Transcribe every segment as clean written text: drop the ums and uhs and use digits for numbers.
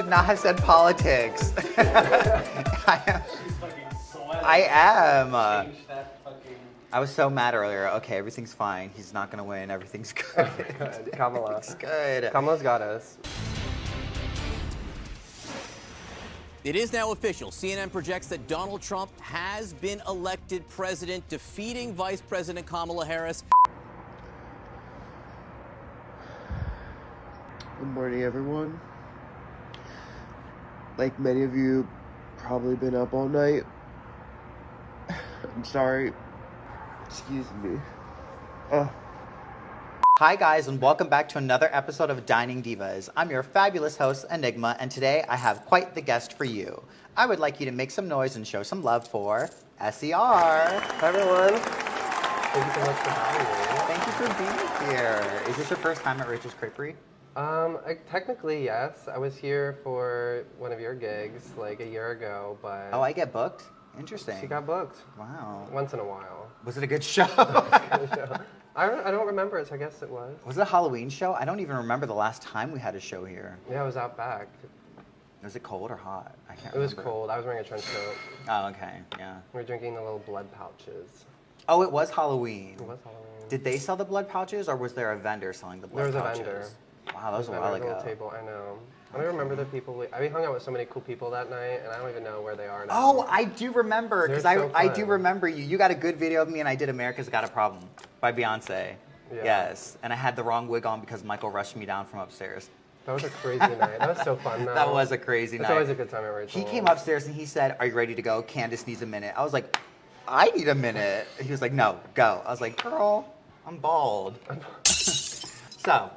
should not have said politics. I am. I was so mad earlier. Okay, everything's fine. He's not going to win. Everything's good. Good. Kamala. It's good. Kamala's got us. It is now official. CNN projects that Donald Trump has been elected president, defeating Vice President Kamala Harris. Good morning, everyone. Like many of you, probably been up all night. I'm sorry. Excuse me. Hi guys, and welcome back to another episode of Dining Divas. I'm your fabulous host, Enigma, and today I have quite the guest for you. I would like you to make some noise and show some love for SER. Hi, everyone. Thank you so much for having me. Thank you for being here. Is this your first time at Rachel's Creperie? Technically, yes. I was here for one of your gigs like a year ago, but... Oh, I get booked? Interesting. She got booked. Wow. Once in a while. Was it a good show? I don't remember it, so I guess it was. Was it a Halloween show? I don't even remember the last time we had a show here. Yeah, I was out back. Was it cold or hot? I can't It was remember. cold. I was wearing a trench coat. Oh, okay. Yeah. We were drinking the little blood pouches. Oh, it was Halloween. It was Halloween. Did they sell the blood pouches, or was there a vendor selling the blood pouches? There was a vendor. Wow, that was a while ago. Little table, I know. I don't remember the people. We hung out with so many cool people that night, and I don't even know where they are now. Oh, I do remember, because They're so I do fun. remember you. You got a good video of me, and I did America's Got a Problem by Beyonce. Yeah. Yes, and I had the wrong wig on because Michael rushed me down from upstairs. That was a crazy night. That was so fun, though. That was a crazy night. It's always a good time at Rachel. He came upstairs and he said, "Are you ready to go? Candace needs a minute." I was like, "I need a minute." He was like, "No, go." I was like, "Girl, I'm bald." So,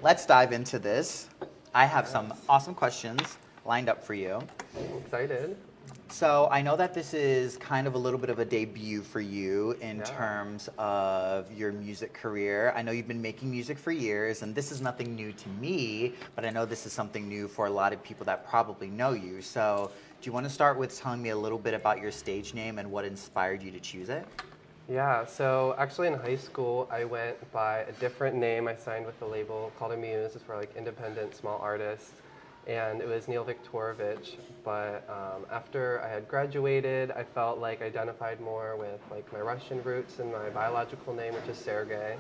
let's dive into this. I have some awesome questions lined up for you. I'm excited. So I know that this is kind of a little bit of a debut for you in terms of your music career. I know you've been making music for years, and this is nothing new to me, but I know this is something new for a lot of people that probably know you. So do you want to start with telling me a little bit about your stage name and what inspired you to choose it? Yeah, so actually in high school, I went by a different name. I signed with a label called Amuse. It's for like independent small artists. And it was Neil Viktorovich, but after I had graduated, I felt like I identified more with like my Russian roots and my biological name, which is Sergey.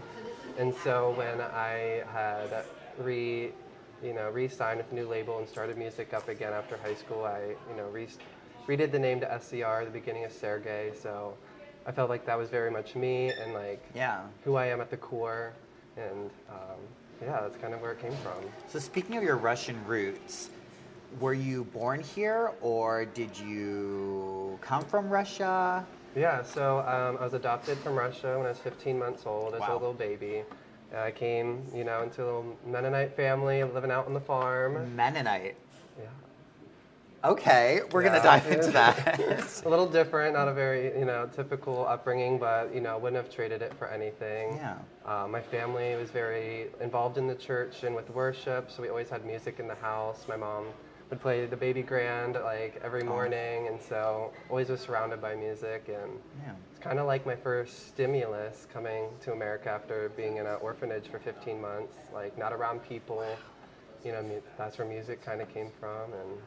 And so when I had re-signed with a new label and started music up again after high school, I redid the name to SCR, the beginning of Sergey. So I felt like that was very much me and like who I am at the core, and yeah, that's kind of where it came from. So speaking of your Russian roots, were you born here or did you come from Russia? Yeah, so I was adopted from Russia when I was 15 months old as a little baby. I came, into a little Mennonite family living out on the farm. Mennonite? Yeah. Okay, we're going to dive into that. A little different, not a very, typical upbringing, but, wouldn't have traded it for anything. Yeah. My family was very involved in the church and with worship, so we always had music in the house. My mom would play the baby grand, like, every morning, and so always was surrounded by music, and it's kind of like my first stimulus coming to America after being in an orphanage for 15 months, like, not around people. That's where music kind of came from, and...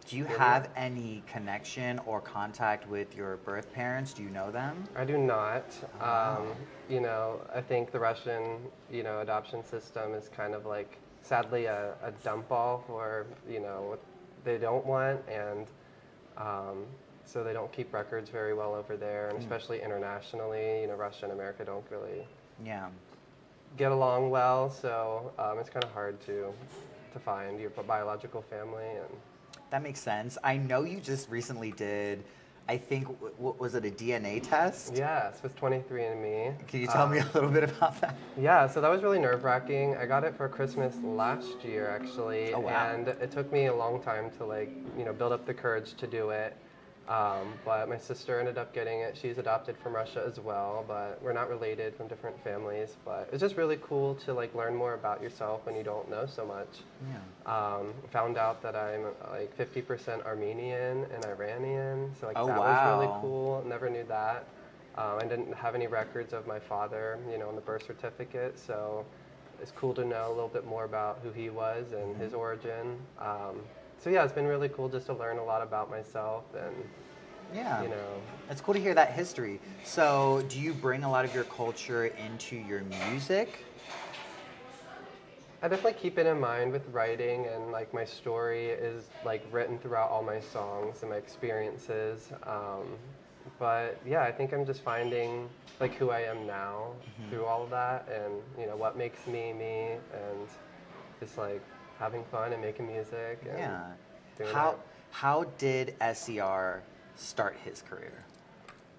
Do you have any connection or contact with your birth parents? Do you know them? I do not. I think the Russian, adoption system is kind of like, sadly, a dump all for, what they don't want, and so they don't keep records very well over there, and especially internationally, Russia and America don't really get along well, so it's kind of hard to find your biological family. And that makes sense. I know you just recently did, I think, what was it, a DNA test? Yes, with 23andMe. Can you tell me a little bit about that? Yeah, so that was really nerve-wracking. I got it for Christmas last year, actually. Oh, wow. And it took me a long time to, build up the courage to do it. But my sister ended up getting it. She's adopted from Russia as well, but we're not related, from different families. But it's just really cool to learn more about yourself when you don't know so much. Yeah. Found out that I'm 50% Armenian and Iranian, so Oh, that wow. was really cool. Never knew that. I didn't have any records of my father, on the birth certificate, so it's cool to know a little bit more about who he was and his origin. So yeah, it's been really cool just to learn a lot about myself and, Yeah. you know. It's cool to hear that history. So, do you bring a lot of your culture into your music? I definitely keep it in mind with writing, and like my story is like written throughout all my songs and my experiences. But yeah, I think I'm just finding like who I am now through all of that, and you know what makes me me, and just like having fun and making music. And Yeah. doing How did SCR start his career?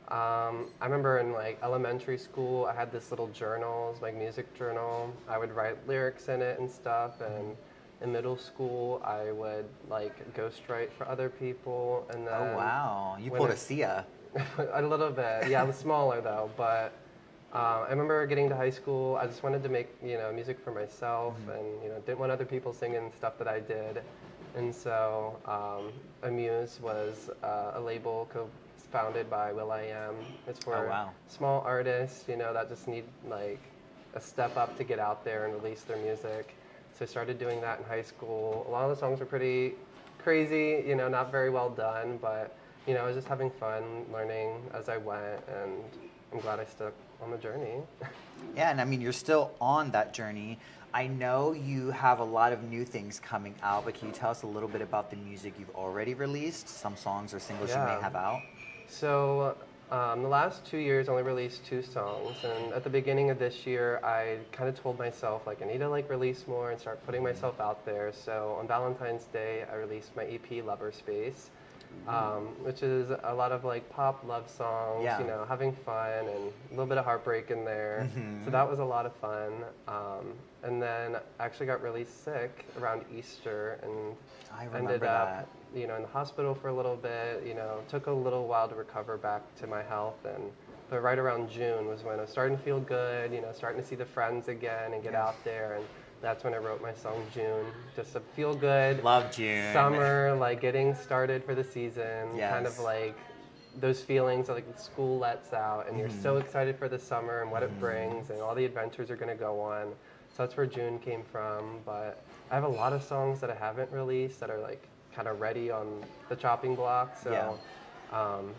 I remember in like elementary school, I had this little journal, like music journal. I would write lyrics in it and stuff. And in middle school, I would like ghostwrite for other people. And then Oh wow, you when pulled I- a Sia. a little bit, yeah, it was smaller though. But I remember getting to high school, I just wanted to make music for myself, and didn't want other people singing stuff that I did. And so Amuse was a label founded by Will.i.am. It's for Oh, wow. small artists, that just need like a step up to get out there and release their music. So I started doing that in high school. A lot of the songs were pretty crazy, not very well done, but I was just having fun learning as I went, and I'm glad I stuck on the journey. Yeah, and I mean, you're still on that journey. I know you have a lot of new things coming out, but can you tell us a little bit about the music you've already released, some songs or singles you may Yeah. have out? So the last 2 years, I only released 2 songs, and at the beginning of this year, I kind of told myself like I need to like release more and start putting myself out there. So on Valentine's Day, I released my EP Lover Space, which is a lot of like pop love songs, Yeah. having fun and a little bit of heartbreak in there. So that was a lot of fun. And then I actually got really sick around Easter and I remember ended that. up in the hospital for a little bit. Took a little while to recover back to my health, but right around June was when I was starting to feel good, starting to see the friends again and get out there, and that's when I wrote my song June, just to feel good. Love June. Summer, like getting started for the season, kind of Yes. like those feelings of like school lets out and you're so excited for the summer and what it brings and all the adventures are going to go on. So that's where June came from, but I have a lot of songs that I haven't released that are like kind of ready on the chopping block. So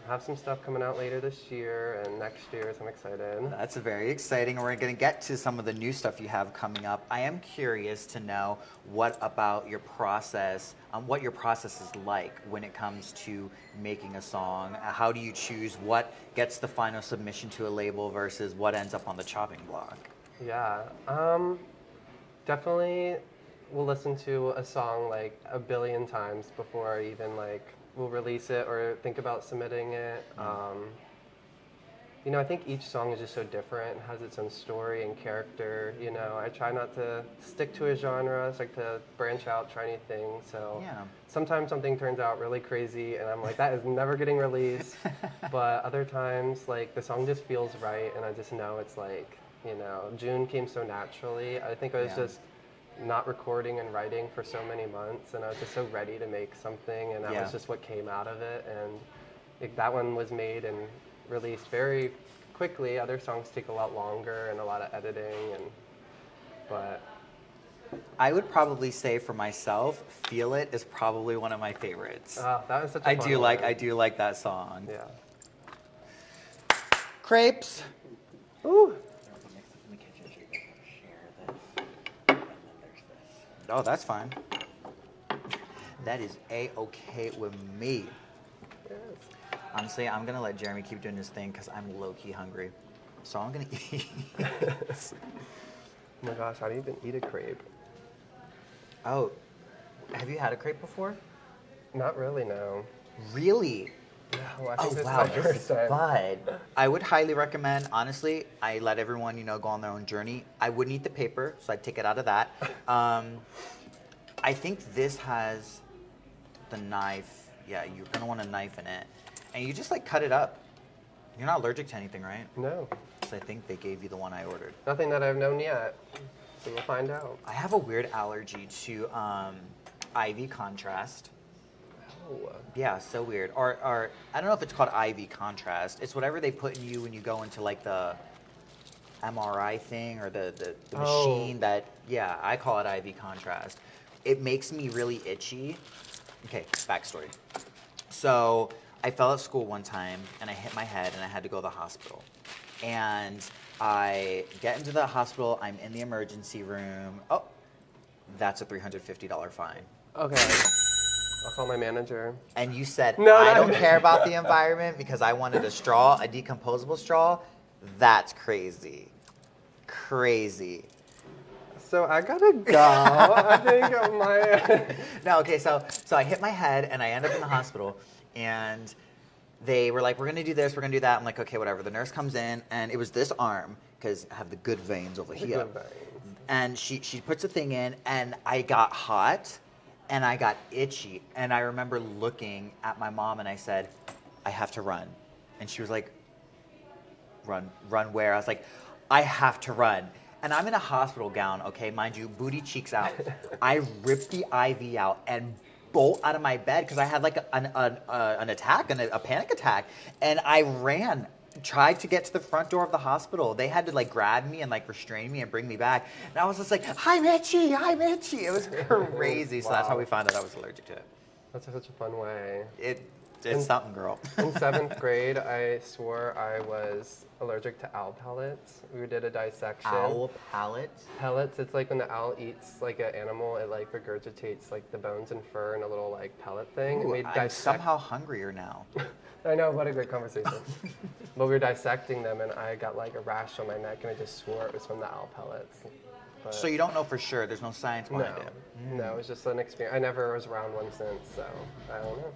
have some stuff coming out later this year and next year, so I'm excited. That's very exciting. We're going to get to some of the new stuff you have coming up. I am curious to know what about your process, what your process is like when it comes to making a song. How do you choose what gets the final submission to a label versus what ends up on the chopping block? Yeah, definitely will listen to a song like a billion times before I even like will release it or think about submitting it. I think each song is just so different, it has its own story and character. I try not to stick to a genre, I just like to branch out, try new things. So Yeah. sometimes something turns out really crazy and I'm like, that is never getting released. But other times, like the song just feels right and I just know it's like, June came so naturally. I think I was just not recording and writing for so many months, and I was just so ready to make something, and that was just what came out of it. And that one was made and released very quickly. Other songs take a lot longer and a lot of editing, but I would probably say for myself, Feel It is probably one of my favorites. that was such a I fun do one. like that song. Yeah. Crepes. Ooh. Oh, that's fine. That is A-okay with me. Yes. Honestly, I'm going to let Jeremy keep doing his thing because I'm low-key hungry. So I'm going to eat. Oh my gosh, how do you even eat a crepe? Oh, have you had a crepe before? Not really, no. Really? No, I think Oh, this is wow, my this first is time. fun. I would highly recommend, honestly, I let everyone, go on their own journey. I wouldn't eat the paper, so I'd take it out of that. I think this has the knife. Yeah, you're going to want a knife in it. And you just, cut it up. You're not allergic to anything, right? No, So I think they gave you the one I ordered. nothing that I've known yet. So we'll find out. I have a weird allergy to IV contrast. Oh. Yeah, so weird. Or I don't know if it's called IV contrast. It's whatever they put in you when you go into the MRI thing or the Oh. machine that, yeah, I call it IV contrast. It makes me really itchy. Okay, backstory. So I fell at school one time and I hit my head and I had to go to the hospital. And I get into the hospital, I'm in the emergency room. Oh, that's a $350 fine. Okay. I'll call my manager. And you said, No, I no. don't care about the environment because I wanted a straw, a decomposable straw. That's crazy. Crazy. So I gotta go. I think my... No, okay, so I hit my head and I end up in the hospital and they were like, we're gonna do this, we're gonna do that. I'm like, okay, whatever. The nurse comes in and it was this arm, because I have the good veins over here. Good veins. And she puts a thing in and I got hot and I got itchy. And I remember looking at my mom and I said, I have to run. And she was like, run where? I was like, I have to run. And I'm in a hospital gown, okay, mind you, booty cheeks out. I ripped the IV out and bolt out of my bed because I had like an attack, a panic attack. And I ran, tried to get to the front door of the hospital. They had to like grab me and like restrain me and bring me back. And I was just like, I'm itchy, I'm itchy. It was crazy. So that's how we found out I was allergic to it. That's such a fun way. It's something, girl. In 7th grade, I swore I was allergic to owl pellets. We did a dissection. Owl pellets? Pellets, it's like when the owl eats like an animal, it like regurgitates like the bones and fur in a little like pellet thing. Ooh, I'm somehow hungrier now. I know, what a great conversation. But we were dissecting them and I got like a rash on my neck and I just swore it was from the owl pellets. But So you don't know for sure? There's no science behind it? No, it was just an experience. I never was around one since, so I don't know.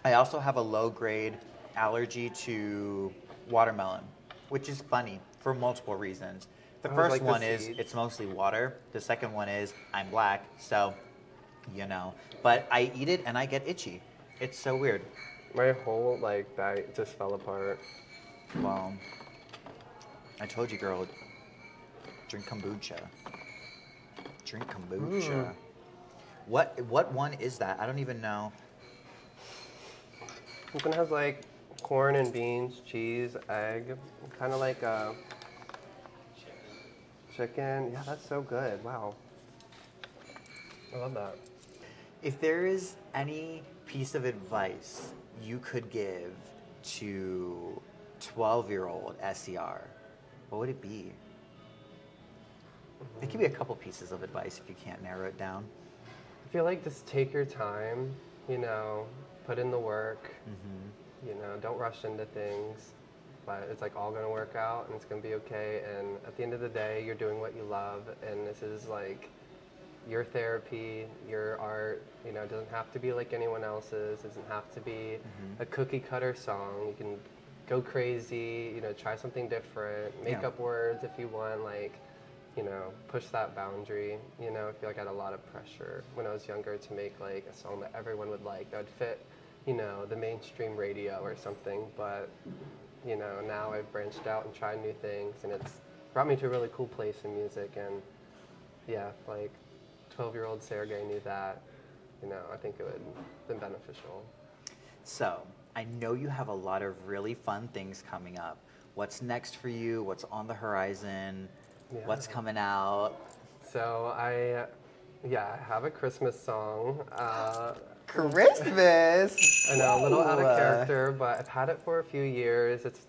I also have a low-grade allergy to watermelon, which is funny for multiple reasons. The Oh, first like the one is seeds? it's mostly water. The second one is I'm black, so, you know. But I eat it and I get itchy. It's so weird. My whole like diet just fell apart. Well, I told you, girl, drink kombucha. Drink kombucha. What one is that? I don't even know. This one has like corn and beans, cheese, egg, kind of like a chicken. Yeah, that's so good. Wow. I love that. If there is any piece of advice you could give to 12-year-old SER, what would it be? It could be a couple pieces of advice if you can't narrow it down. I feel like just take your time, you know, put in the work, you know, don't rush into things, but it's like all gonna work out and it's gonna be okay. And at the end of the day, you're doing what you love, and this is like your therapy, your art. You know, it doesn't have to be like anyone else's. It doesn't have to be a cookie cutter song. You can go crazy, you know, try something different, make up words if you want, like, you know, push that boundary. You know, I feel like I had a lot of pressure when I was younger to make like a song that everyone would like, that would fit, you know, the mainstream radio or something. But, you know, now I've branched out and tried new things, and it's brought me to a really cool place in music. And yeah, like 12-year-old Sergey knew that, you know, I think it would have been beneficial. So, I know you have a lot of really fun things coming up. What's next for you? What's on the horizon? Yeah. What's coming out? So I have a Christmas song. Christmas! I know, a little out of Ooh. character, but I've had it for a few years. It's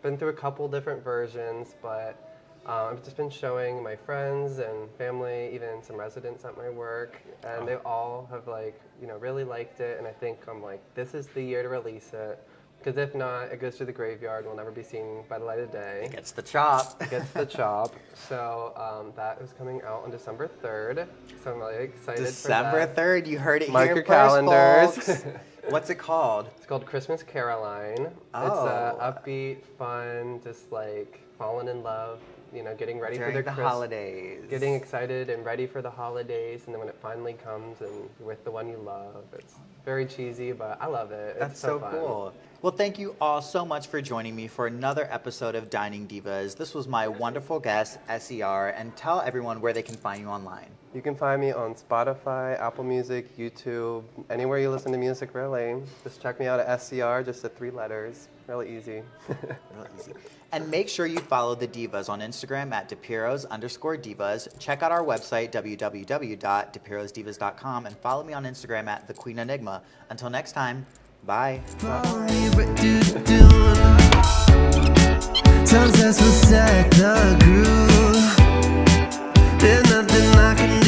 been through a couple different versions, but I've just been showing my friends and family, even some residents at my work, and they all have like, you know, really liked it. And I think I'm like, this is the year to release it, because if not, it goes to the graveyard. Will never be seen by the light of day. It gets the chop. It gets the chop. So that is coming out on December 3rd. So I'm really excited December for that. 3rd, you heard it Mark here your first, calendars. folks. What's it called? It's called Christmas Caroline. Oh. It's upbeat, fun, just like falling in love you know, getting ready During for the their holidays. getting excited and ready for the holidays, and then when it finally comes and you're with the one you love, it's very cheesy, but I love it. That's It's so so fun. cool. Well, thank you all so much for joining me for another episode of Dining Divas. This was my wonderful guest, SER, and tell everyone where they can find you online. You can find me on Spotify, Apple Music, YouTube, anywhere you listen to music, really. Just check me out at SCR, just the 3 letters. Really easy. Real easy. And make sure you follow the Divas on Instagram at DePiros_Divas. Check out our website, www.depirosdivas.com, and follow me on Instagram at The Queen Enigma. Until next time, bye. Sometimes we'll set the groove. There's nothing I can